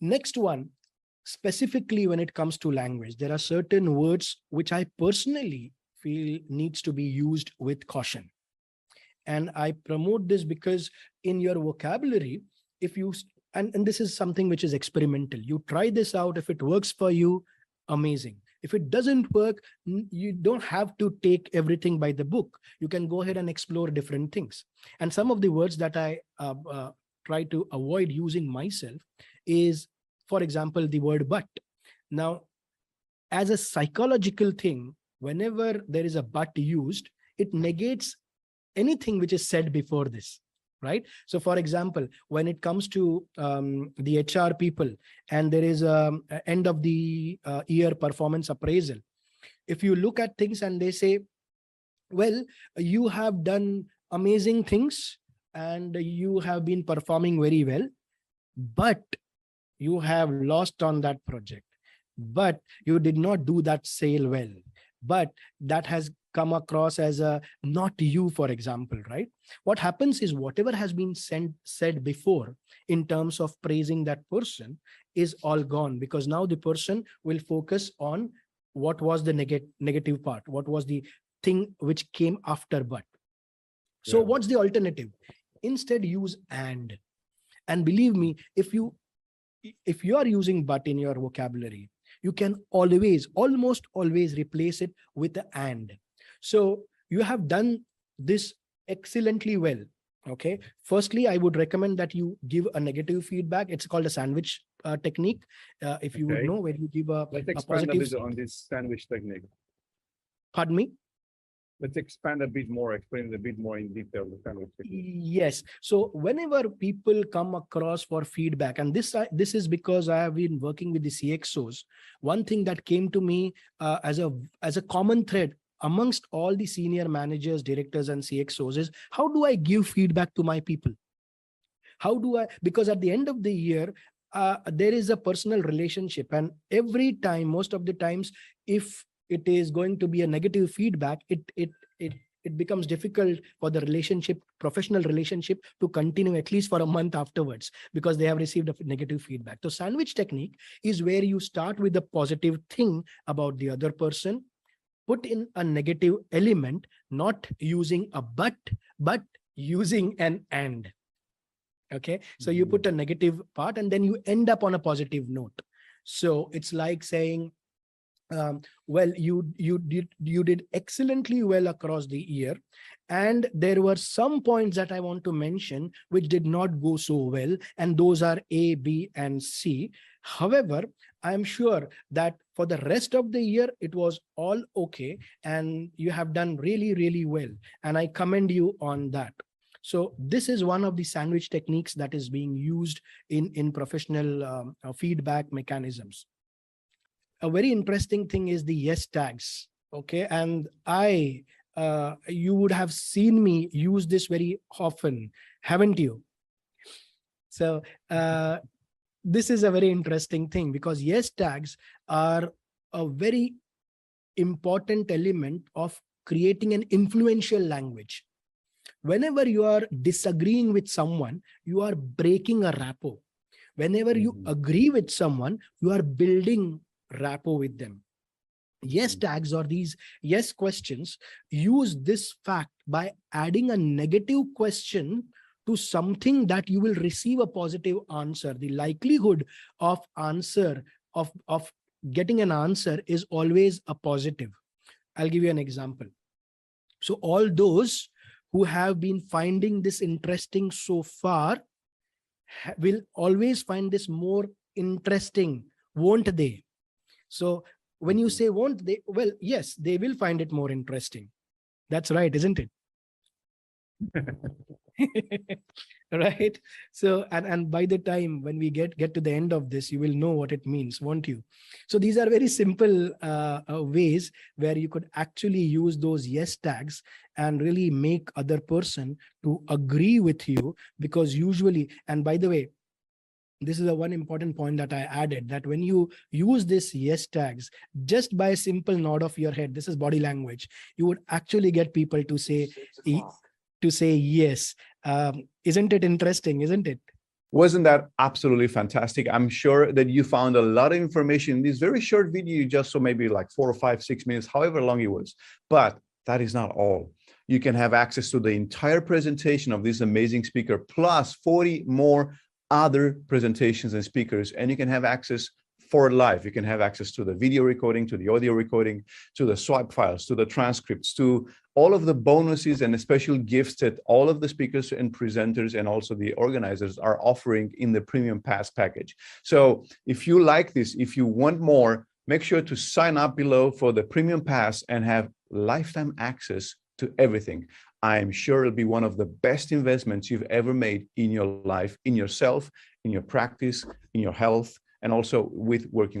Next one, specifically when it comes to language, there are certain words which I personally feel needs to be used with caution. And I promote this because in your vocabulary, if you, and this is something which is experimental, you try this out. If it works for you, amazing. If it doesn't work, you don't have to take everything by the book. You can go ahead and explore different things. And some of the words that I try to avoid using myself is, for example, the word but. Now, as a psychological thing, whenever there is a but used, it negates anything which is said before this, right? So for example, when it comes to the HR people and there is a end of the year performance appraisal, if you look at things and they say, well, you have done amazing things and you have been performing very well, but you have lost on that project, but you did not do that sale well, but that has come across as a not you, for example, right? What happens is whatever has been said before in terms of praising that person is all gone, because now the person will focus on what was the negative part, what was the thing which came after but. So what's the alternative? Instead, use and believe me, if you are using but in your vocabulary, you can almost always replace it with the and. So you have done this excellently well. Okay. Firstly, I would recommend that you give a negative feedback. It's called a sandwich technique. If you would know, where you give Let's a expand positive. a bit on this sandwich technique. Pardon me? Let's expand a bit more, explain a bit more in detail the sandwich technique. Yes. So whenever people come across for feedback, and this is because I have been working with the CXOs, one thing that came to me as a common thread amongst all the senior managers, directors, and CXOs is, how do I give feedback to my people? How do I, because at the end of the year, there is a personal relationship, and every time, most of the times, if it is going to be a negative feedback, it becomes difficult for the relationship, professional relationship, to continue at least for a month afterwards, because they have received a negative feedback. So sandwich technique is where you start with a positive thing about the other person, put in a negative element, not using a but using an and. Okay, so you put a negative part and then you end up on a positive note. So it's like saying, well, you did excellently well across the year, and there were some points that I want to mention which did not go so well, and those are A, B, and C. However, I'm sure that for the rest of the year, it was all okay, and you have done really, really well, and I commend you on that. So this is one of the sandwich techniques that is being used in professional feedback mechanisms. A very interesting thing is the yes tags. Okay, and you would have seen me use this very often, haven't you? So this is a very interesting thing, because yes tags are a very important element of creating an influential language. Whenever you are disagreeing with someone, you are breaking a rapport. Whenever you agree with someone, you are building rapport with them. Yes tags, or these yes questions, use this fact by adding a negative question to something that you will receive a positive answer. The likelihood of getting an answer is always a positive. I'll give you an example. So all those who have been finding this interesting so far will always find this more interesting, won't they? So when you say won't they, well, yes, they will find it more interesting. That's right, isn't it? Right? So, and by the time when we get to the end of this, you will know what it means, won't you? So these are very simple ways where you could actually use those yes tags and really make other person to agree with you, because usually, and by the way, this is the one important point that I added, that when you use this yes tags, just by a simple nod of your head, this is body language, you would actually get people to say yes. Isn't it interesting? Isn't it? Wasn't that absolutely fantastic? I'm sure that you found a lot of information in this very short video you just saw, maybe like 4 or 5, 6 minutes, however long it was. But that is not all. You can have access to the entire presentation of this amazing speaker, plus 40 more other presentations and speakers, and you can have access for life. You can have access to the video recording, to the audio recording, to the swipe files, to the transcripts, to all of the bonuses and the special gifts that all of the speakers and presenters and also the organizers are offering in the Premium Pass package. So if you like this, if you want more, make sure to sign up below for the Premium Pass and have lifetime access to everything. I'm sure it'll be one of the best investments you've ever made in your life, in yourself, in your practice, in your health, and also with working with